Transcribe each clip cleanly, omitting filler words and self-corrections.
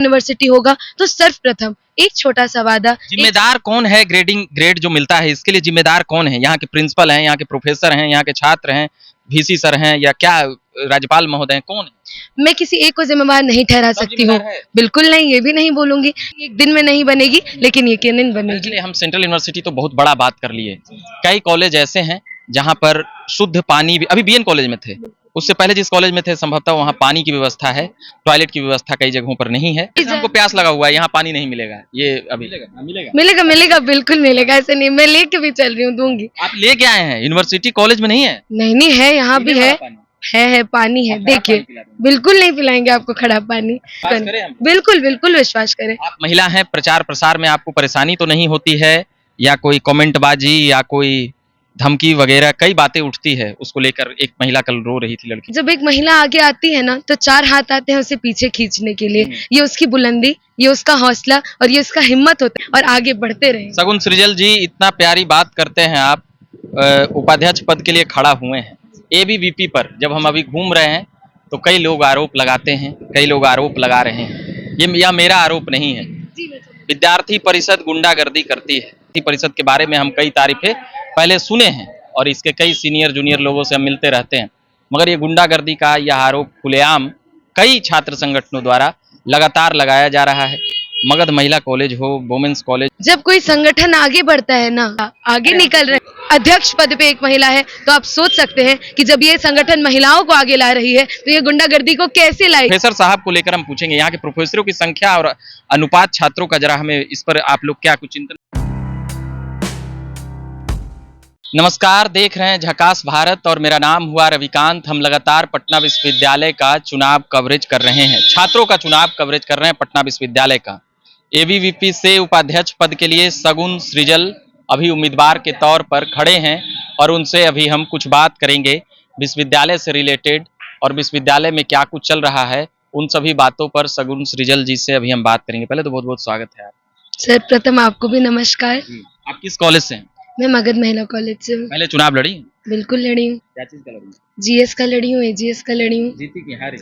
University होगा तो सर्वप्रथम एक छोटा सा वादा। जिम्मेदार कौन है? ग्रेड जो मिलता है इसके लिए जिम्मेदार कौन है? यहाँ के प्रिंसिपल हैं, यहाँ के प्रोफेसर हैं, यहाँ के छात्र हैं, वीसी सर हैं, या क्या राज्यपाल महोदय हैं? कौन है? मैं किसी एक को जिम्मेवार नहीं ठहरा सकती हूँ, बिल्कुल नहीं, ये भी नहीं बोलूंगी एक दिन में नहीं बनेगी, लेकिन यकीनन बनेगी। एक्चुअली हम सेंट्रल यूनिवर्सिटी तो बहुत बड़ा बात कर लिए। कई कॉलेज ऐसे हैं जहाँ पर शुद्ध पानी भी, अभी बीएन कॉलेज में थे, उससे पहले जिस कॉलेज में थे संभवतः वहाँ पानी की व्यवस्था है, टॉयलेट की व्यवस्था कई जगहों पर नहीं है। हमको प्यास लगा हुआ है, यहाँ पानी नहीं मिलेगा, ये अभी मिलेगा मिलेगा बिल्कुल मिलेगा, ऐसे नहीं, मैं लेके भी चल रही हूँ, दूंगी। आप लेके आए हैं? यूनिवर्सिटी कॉलेज में नहीं है? नहीं है, यहाँ भी है पानी है, देखिए बिल्कुल नहीं पिलाएंगे आपको खराब पानी, बिल्कुल बिल्कुल विश्वास करें। आप महिला हैं, प्रचार प्रसार में आपको परेशानी तो नहीं होती है, या कोई कमेंटबाजी या कोई धमकी वगैरह कई बातें उठती है, उसको लेकर एक महिला कल रो रही थी, लड़की। जब एक महिला आगे आती है ना तो चार हाथ आते हैं उसे पीछे खींचने के लिए, ये उसकी बुलंदी, ये उसका हौसला और ये उसका हिम्मत होता है, और आगे बढ़ते रहे। सगुन सृजल जी, इतना प्यारी बात करते हैं आप, उपाध्यक्ष पद के लिए खड़ा हुए हैं। एबीवीपी पर जब हम अभी घूम रहे हैं तो कई लोग आरोप लगाते हैं, कई लोग आरोप लगा रहे हैं, यह मेरा आरोप नहीं है। विद्यार्थी परिषद गुंडागर्दी करती है। विद्यार्थी परिषद के बारे में हम कई तारीफें पहले सुने हैं और इसके कई सीनियर जूनियर लोगों से हम मिलते रहते हैं, मगर ये गुंडागर्दी का यह आरोप खुलेआम कई छात्र संगठनों द्वारा लगातार लगाया जा रहा है। मगध महिला कॉलेज हो, वुमेन्स कॉलेज, जब कोई संगठन आगे बढ़ता है ना, आगे निकल रहे, अध्यक्ष पद पे एक महिला है, तो आप सोच सकते हैं कि जब ये संगठन महिलाओं को आगे ला रही है तो ये गुंडागर्दी को कैसे लाएगी। प्रोफेसर साहब को लेकर हम पूछेंगे, यहाँ के प्रोफेसरों की संख्या और अनुपात छात्रों का, जरा हमें इस पर आप लोग क्या कुछ चिंतन। नमस्कार, देख रहे हैं झकास भारत और मेरा नाम हुआ रविकांत। हम लगातार पटना विश्वविद्यालय का चुनाव कवरेज कर रहे हैं, छात्रों का चुनाव कवरेज कर रहे हैं पटना विश्वविद्यालय का। एबीवीपी से उपाध्यक्ष पद के लिए सगुन सृजल अभी उम्मीदवार के तौर पर खड़े हैं और उनसे अभी हम कुछ बात करेंगे विश्वविद्यालय से रिलेटेड, और विश्वविद्यालय में क्या कुछ चल रहा है उन सभी बातों पर सगुन सृजल जी से अभी हम बात करेंगे। पहले तो बहुत बहुत स्वागत है आप। सर प्रथम आपको भी नमस्कार। आप किस कॉलेज से हैं? मैं मगध महिला कॉलेज से हूँ। पहले चुनाव लड़ी? बिल्कुल लड़ी हूँ। क्या चीज का लड़ी? जीएस का लड़ी हूँ, एजीएस का लड़ी हूँ। जीती की हारी?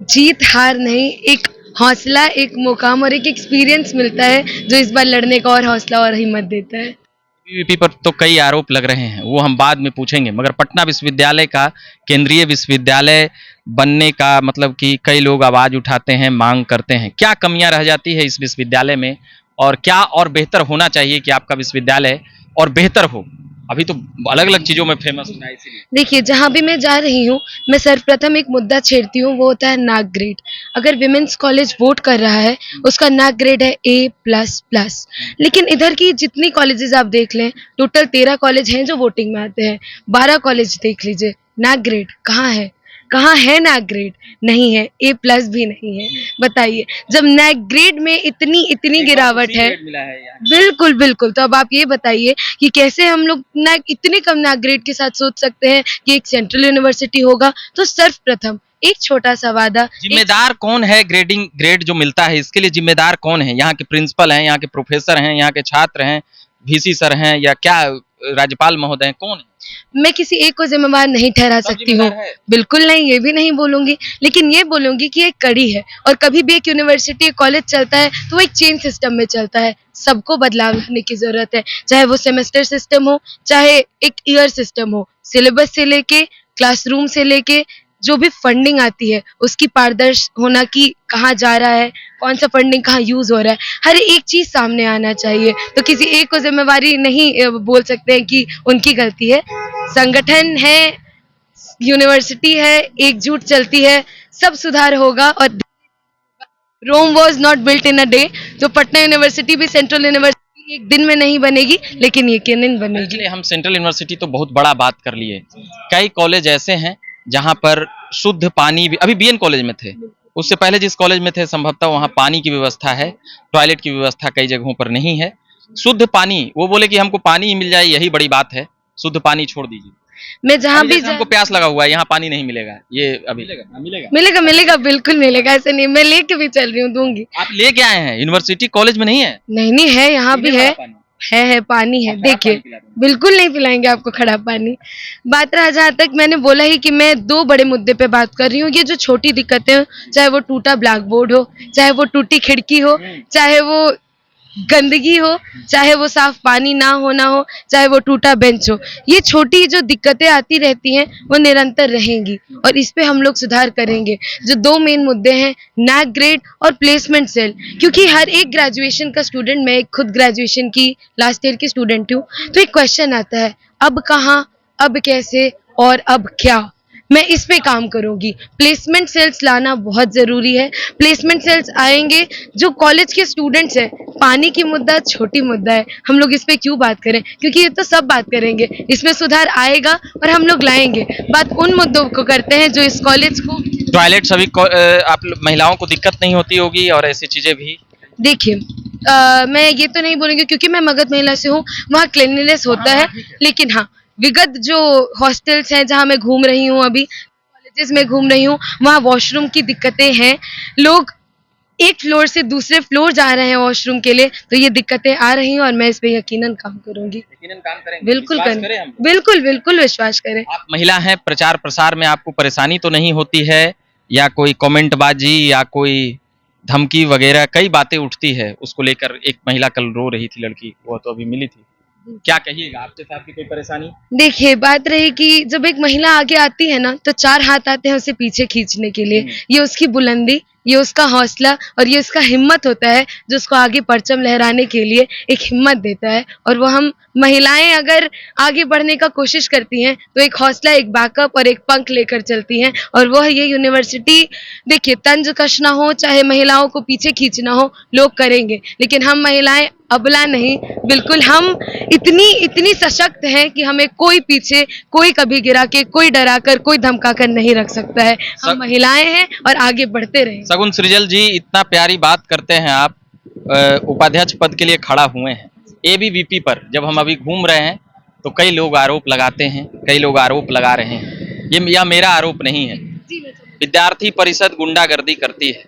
जीत हार नहीं, एक हौसला, एक मुकाम और एक एक्सपीरियंस मिलता है जो इस बार लड़ने का और हौसला और हिम्मत देता है। एबीवीपी पर तो कई आरोप लग रहे हैं, वो हम बाद में पूछेंगे, मगर पटना विश्वविद्यालय का केंद्रीय विश्वविद्यालय बनने का मतलब कि कई लोग आवाज उठाते हैं, मांग करते हैं। क्या कमियां रह जाती है इस विश्वविद्यालय में, और क्या और बेहतर होना चाहिए कि आपका विश्वविद्यालय और बेहतर हो? अभी तो अलग अलग चीजों में फेमस है। देखिए, जहाँ भी मैं जा रही हूँ मैं सर्वप्रथम एक मुद्दा छेड़ती हूँ, वो होता है नाक ग्रेड। अगर विमेंस कॉलेज वोट कर रहा है उसका नाक ग्रेड है A++, लेकिन इधर की जितनी कॉलेजेस आप देख लें, टोटल 13 कॉलेज हैं जो वोटिंग में आते हैं, 12 कॉलेज देख लीजिए, नाक ग्रेड कहाँ है? कहाँ है नाक ग्रेड? नहीं है, A+ भी नहीं है। बताइए, जब नाक ग्रेड में इतनी गिरावट है, बिल्कुल बिल्कुल, तो अब आप ये बताइए कि कैसे हम लोग इतने कम नाक ग्रेड के साथ सोच सकते हैं कि एक सेंट्रल यूनिवर्सिटी होगा तो सर्वप्रथम एक छोटा सा वादा। जिम्मेदार कौन है? ग्रेड जो मिलता है इसके लिए जिम्मेदार कौन है? यहाँ के प्रिंसिपल हैं, यहाँ के प्रोफेसर हैं, यहाँ के छात्र हैं, वीसी सर हैं, या क्या राज्यपाल महोदय हैं? कौन है? मैं किसी एक को जिम्मेवार नहीं ठहरा सकती हूँ, बिल्कुल नहीं, ये भी नहीं बोलूंगी, लेकिन ये बोलूंगी कि एक कड़ी है, और कभी भी एक यूनिवर्सिटी, एक कॉलेज चलता है तो वो एक चेन सिस्टम में चलता है। सबको बदलाव लाने की जरूरत है, चाहे वो सेमेस्टर सिस्टम हो, चाहे एक ईयर सिस्टम हो, सिलेबस से लेके, क्लासरूम से लेके, जो भी फंडिंग आती है उसकी पारदर्शी होना कि कहाँ जा रहा है, कौन सा फंडिंग कहाँ यूज हो रहा है, हर एक चीज सामने आना चाहिए। तो किसी एक को जिम्मेवारी नहीं बोल सकते हैं कि उनकी गलती है। संगठन है, यूनिवर्सिटी है, एकजुट चलती है, सब सुधार होगा। और Rome was not built in a day, तो पटना यूनिवर्सिटी भी सेंट्रल यूनिवर्सिटी एक दिन में नहीं बनेगी, लेकिन यकीनन बनेगी। हम सेंट्रल यूनिवर्सिटी तो बहुत बड़ा बात कर लिए। कई कॉलेज ऐसे हैं जहाँ पर शुद्ध पानी भी, अभी बीएन कॉलेज में थे, उससे पहले जिस कॉलेज में थे संभवतः वहाँ पानी की व्यवस्था है, टॉयलेट की व्यवस्था कई जगहों पर नहीं है। शुद्ध पानी, वो बोले कि हमको पानी ही मिल जाए यही बड़ी बात है, शुद्ध पानी छोड़ दीजिए। मैं जहाँ भी हमको प्यास लगा हुआ है, यहाँ पानी नहीं मिलेगा, ये अभी मिलेगा बिल्कुल मिलेगा, ऐसे नहीं, मैं लेके भी चल रही हूँ, दूंगी। आप लेके आए हैं? यूनिवर्सिटी कॉलेज में नहीं है? नहीं है, यहाँ भी है है पानी है। आप खराब देखिए पानी पिला देंगे। बिल्कुल नहीं पिलाएंगे आपको खराब पानी। बात रहा जहाँ तक, मैंने बोला ही कि मैं दो बड़े मुद्दे पे बात कर रही हूँ। ये जो छोटी दिक्कतें हो, चाहे वो टूटा ब्लैक बोर्ड हो, चाहे वो टूटी खिड़की हो, चाहे वो गंदगी हो, चाहे वो साफ पानी ना हो, चाहे वो टूटा बेंच हो, ये छोटी जो दिक्कतें आती रहती हैं वो निरंतर रहेंगी और इस पे हम लोग सुधार करेंगे। जो दो मेन मुद्दे हैं, नैक ग्रेड और प्लेसमेंट सेल, क्योंकि हर एक ग्रेजुएशन का स्टूडेंट, मैं खुद ग्रेजुएशन की लास्ट ईयर की स्टूडेंट हूँ, तो एक क्वेश्चन आता है, अब कहाँ, अब कैसे और अब क्या। मैं इस पे काम करूंगी। प्लेसमेंट सेल्स लाना बहुत जरूरी है। प्लेसमेंट सेल्स आएंगे, जो कॉलेज के स्टूडेंट्स हैं, पानी की मुद्दा छोटी मुद्दा है, हम लोग इस पे क्यों बात करें, क्योंकि ये तो सब बात करेंगे, इसमें सुधार आएगा और हम लोग लाएंगे। बात उन मुद्दों को करते हैं जो इस कॉलेज को, टॉयलेट सभी आप महिलाओं को दिक्कत नहीं होती होगी और ऐसी चीजें भी। देखिए मैं ये तो नहीं बोलूंगी क्योंकि मैं मगध महिला से हूँ, वहाँ क्लीनलीनेस होता है, लेकिन हाँ विगत जो हॉस्टल्स हैं जहाँ मैं घूम रही हूँ, अभी कॉलेजेस में घूम रही हूँ, वहाँ वॉशरूम की दिक्कतें हैं। लोग एक फ्लोर से दूसरे फ्लोर जा रहे हैं वॉशरूम के लिए, तो ये दिक्कतें आ रही हैं और मैं इस पे यकीनन काम करूंगी। यकीनन काम करेंगे, बिल्कुल विश्वास करें, करें हम। बिल्कुल बिल्कुल विश्वास करें। आप महिला हैं, प्रचार प्रसार में आपको परेशानी तो नहीं होती है, या कोई कमेंटबाजी या कोई धमकी वगैरह कई बातें उठती है, उसको लेकर एक महिला कल रो रही थी, लड़की, वो तो अभी मिली थी, क्या कहिएगा, आपके साथ भी कोई परेशानी? देखिए बात रही कि जब एक महिला आगे आती है ना, तो चार हाथ आते हैं उसे पीछे खींचने के लिए। ये उसकी बुलंदी, ये उसका हौसला और ये उसका हिम्मत होता है जो उसको आगे परचम लहराने के लिए एक हिम्मत देता है। और वो हम महिलाएं अगर आगे बढ़ने का कोशिश करती हैं तो एक हौसला, एक बैकअप और एक पंख लेकर चलती हैं, और वो ये यूनिवर्सिटी, देखिए तंज कसना हो चाहे महिलाओं को पीछे खींचना हो, लोग करेंगे, लेकिन हम महिलाएं अबला नहीं, बिल्कुल हम इतनी सशक्त हैं कि हमें कोई पीछे, कोई कभी गिरा के, कोई डरा कर, कोई धमका कर नहीं रख सकता है। हम महिलाएं हैं और आगे बढ़ते रहेंगे। सगुन सृजल जी, इतना प्यारी बात करते हैं आप, उपाध्यक्ष पद के लिए खड़ा हुए हैं एबीवीपी पर। जब हम अभी घूम रहे हैं तो कई लोग आरोप लगाते हैं, कई लोग आरोप लगा रहे हैं, यह मेरा आरोप नहीं है। विद्यार्थी परिषद गुंडागर्दी करती है,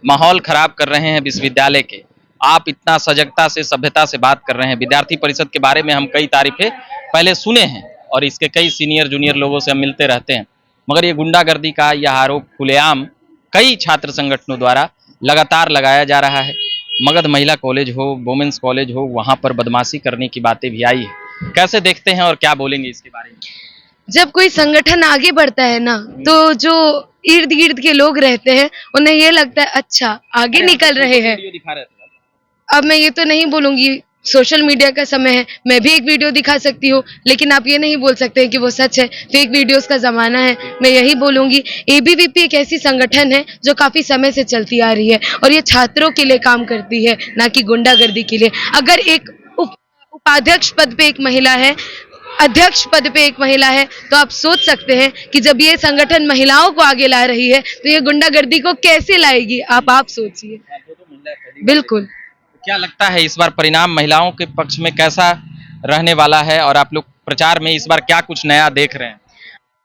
माहौल खराब कर रहे हैं विश्वविद्यालय के। आप इतना सजगता से, सभ्यता से बात कर रहे हैं। विद्यार्थी परिषद के बारे में हम कई तारीफें पहले सुने हैं और इसके कई सीनियर जूनियर लोगों से हम मिलते रहते हैं, मगर ये गुंडागर्दी का यह आरोप खुलेआम कई छात्र संगठनों द्वारा लगातार लगाया जा रहा है। मगध महिला कॉलेज हो, वुमेन्स कॉलेज हो, वहां पर बदमाशी करने की बातें भी आई है। कैसे देखते हैं और क्या बोलेंगे इसके बारे में? जब कोई संगठन आगे बढ़ता है ना, तो जो इर्द गिर्द के लोग रहते हैं उन्हें ये लगता है अच्छा आगे निकल रहे हैं। अब मैं ये तो नहीं बोलूंगी, सोशल मीडिया का समय है, मैं भी एक वीडियो दिखा सकती हूँ, लेकिन आप ये नहीं बोल सकते कि वो सच है। फेक वीडियोस का जमाना है। मैं यही बोलूंगी, एबीवीपी एक ऐसी संगठन है जो काफी समय से चलती आ रही है और ये छात्रों के लिए काम करती है, ना कि गुंडागर्दी के लिए। अगर एक उपाध्यक्ष पद पे एक महिला है, अध्यक्ष पद पे एक महिला है, तो आप सोच सकते हैं कि जब ये संगठन महिलाओं को आगे ला रही है तो ये गुंडागर्दी को कैसे लाएगी। आप सोचिए। बिल्कुल। क्या लगता है इस बार परिणाम महिलाओं के पक्ष में कैसा रहने वाला है, और आप लोग प्रचार में इस बार क्या कुछ नया देख रहे हैं?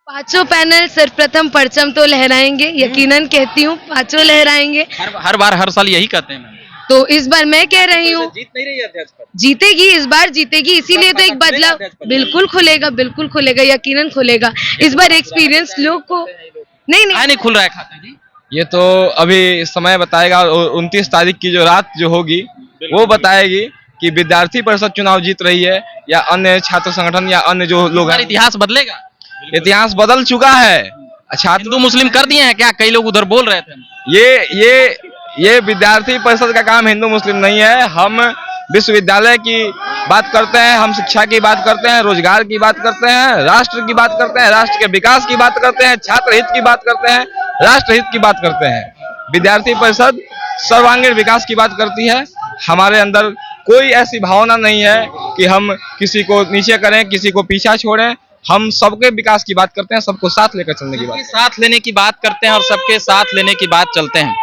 पांचों पैनल सर्वप्रथम परचम तो लहराएंगे, यकीनन कहती हूँ पांचों लहराएंगे। हर बार हर साल यही कहते हैं। तो इस बार मैं कह रही हूँ जीत नहीं रही है अध्यक्ष पद। जीतेगी, इस बार जीतेगी, इसीलिए तो एक बदलाव बिल्कुल खुलेगा, बिल्कुल खुलेगा, यकीनन खुलेगा। इस बार एक्सपीरियंस लोग को नहीं खुल रहा है खाता जी। ये तो अभी समय बताएगा, 29 तारीख की जो रात जो होगी वो बताएगी कि विद्यार्थी परिषद चुनाव जीत रही है या अन्य छात्र संगठन या अन्य जो लोग हैं। इतिहास बदलेगा, इतिहास बदल चुका है। छात्र हिंदू मुस्लिम कर दिए हैं क्या? कई लोग उधर बोल रहे थे। ये विद्यार्थी परिषद का काम हिंदू मुस्लिम नहीं है। हम विश्वविद्यालय की बात करते हैं, हम शिक्षा की बात करते हैं, रोजगार की बात करते हैं, राष्ट्र की बात करते हैं, राष्ट्र के विकास की बात करते हैं, छात्र हित की बात करते हैं, राष्ट्र हित की बात करते हैं। विद्यार्थी परिषद सर्वांगीण विकास की बात करती है। हमारे अंदर कोई ऐसी भावना नहीं है कि हम किसी को नीचे करें, किसी को पीछा छोड़ें। हम सबके विकास की बात करते हैं, सबको साथ लेकर चलने की बात, साथ लेने की बात करते हैं और सबके साथ लेने की बात चलते हैं।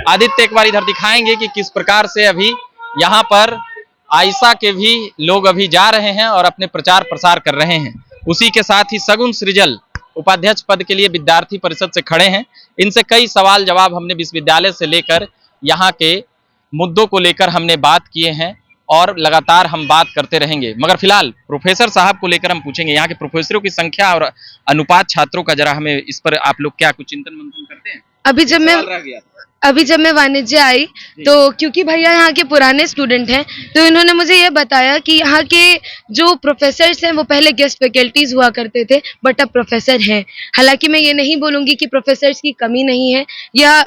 आदित्य एक बार इधर दिखाएंगे कि किस प्रकार से अभी यहाँ पर आयशा के भी लोग अभी जा रहे हैं और अपने प्रचार प्रसार कर रहे हैं। उसी के साथ ही सगुन सृजल उपाध्यक्ष पद के लिए विद्यार्थी परिषद से खड़े हैं। इनसे कई सवाल जवाब हमने विश्वविद्यालय से लेकर यहाँ के मुद्दों को लेकर हमने बात किए हैं और लगातार हम बात करते रहेंगे। मगर फिलहाल प्रोफेसर साहब को लेकर हम पूछेंगे, यहाँ के प्रोफेसरों की संख्या और अनुपात छात्रों का, जरा हमें इस पर आप लोग क्या कुछ चिंतन मंथन करते हैं? अभी जब मैं वाणिज्य आई तो क्योंकि भैया यहाँ के पुराने स्टूडेंट हैं, तो इन्होंने मुझे ये बताया कि यहाँ के जो प्रोफेसर्स हैं वो पहले गेस्ट फैकल्टीज हुआ करते थे, बट अब प्रोफेसर हैं। हालांकि मैं ये नहीं बोलूंगी कि प्रोफेसर्स की कमी नहीं है या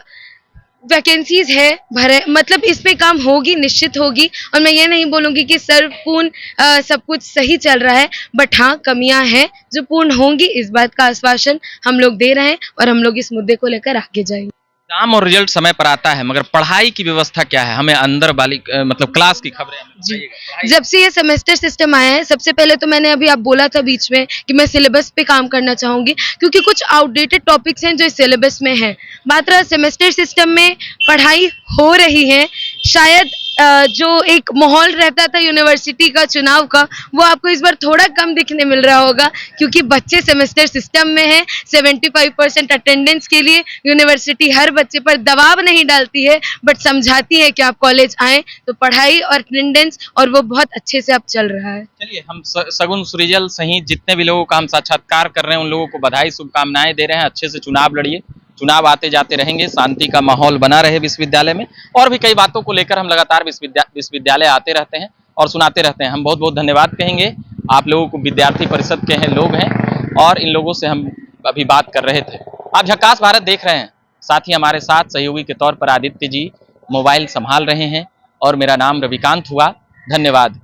वैकेंसीज है भरे, मतलब इस पे काम होगी, निश्चित होगी। और मैं ये नहीं बोलूंगी कि सर्वपूर्ण सब कुछ सही चल रहा है, बट हाँ कमियां हैं जो पूर्ण होंगी, इस बात का आश्वासन हम लोग दे रहे हैं और हम लोग इस मुद्दे को लेकर आगे जाएंगे। एग्जाम और रिजल्ट समय पर आता है, मगर पढ़ाई की व्यवस्था क्या है? हमें अंदर वाली मतलब क्लास की खबरें हमें बताइएगा। जब से ये सेमेस्टर सिस्टम आया है, सबसे पहले तो मैंने अभी आप बोला था बीच में कि मैं सिलेबस पे काम करना चाहूंगी, क्योंकि कुछ आउटडेटेड टॉपिक्स हैं जो इस सिलेबस में हैं। बात रहा सेमेस्टर सिस्टम में पढ़ाई हो रही है, शायद जो एक माहौल रहता था यूनिवर्सिटी का चुनाव का, वो आपको इस बार थोड़ा कम दिखने मिल रहा होगा, क्योंकि बच्चे सेमेस्टर सिस्टम में हैं। 75% अटेंडेंस के लिए यूनिवर्सिटी हर बच्चे पर दबाव नहीं डालती है, बट समझाती है कि आप कॉलेज आएं, तो पढ़ाई और अटेंडेंस और वो बहुत अच्छे से अब चल रहा है। चलिए, हम सगुन सुरीजल सहित जितने भी लोगों का हम साक्षात्कार कर रहे हैं, उन लोगों को बधाई, शुभकामनाएं दे रहे हैं। अच्छे से चुनाव लड़िए, चुनाव आते जाते रहेंगे, शांति का माहौल बना रहे विश्वविद्यालय में। और भी कई बातों को लेकर हम लगातार विश्वविद्यालय आते रहते हैं और सुनाते रहते हैं। हम बहुत बहुत धन्यवाद कहेंगे आप लोगों को, विद्यार्थी परिषद के हैं लोग हैं, और इन लोगों से हम अभी बात कर रहे थे। आप झकास भारत देख रहे हैं, साथ ही हमारे साथ सहयोगी के तौर पर आदित्य जी मोबाइल संभाल रहे हैं, और मेरा नाम रविकांत हुआ। धन्यवाद।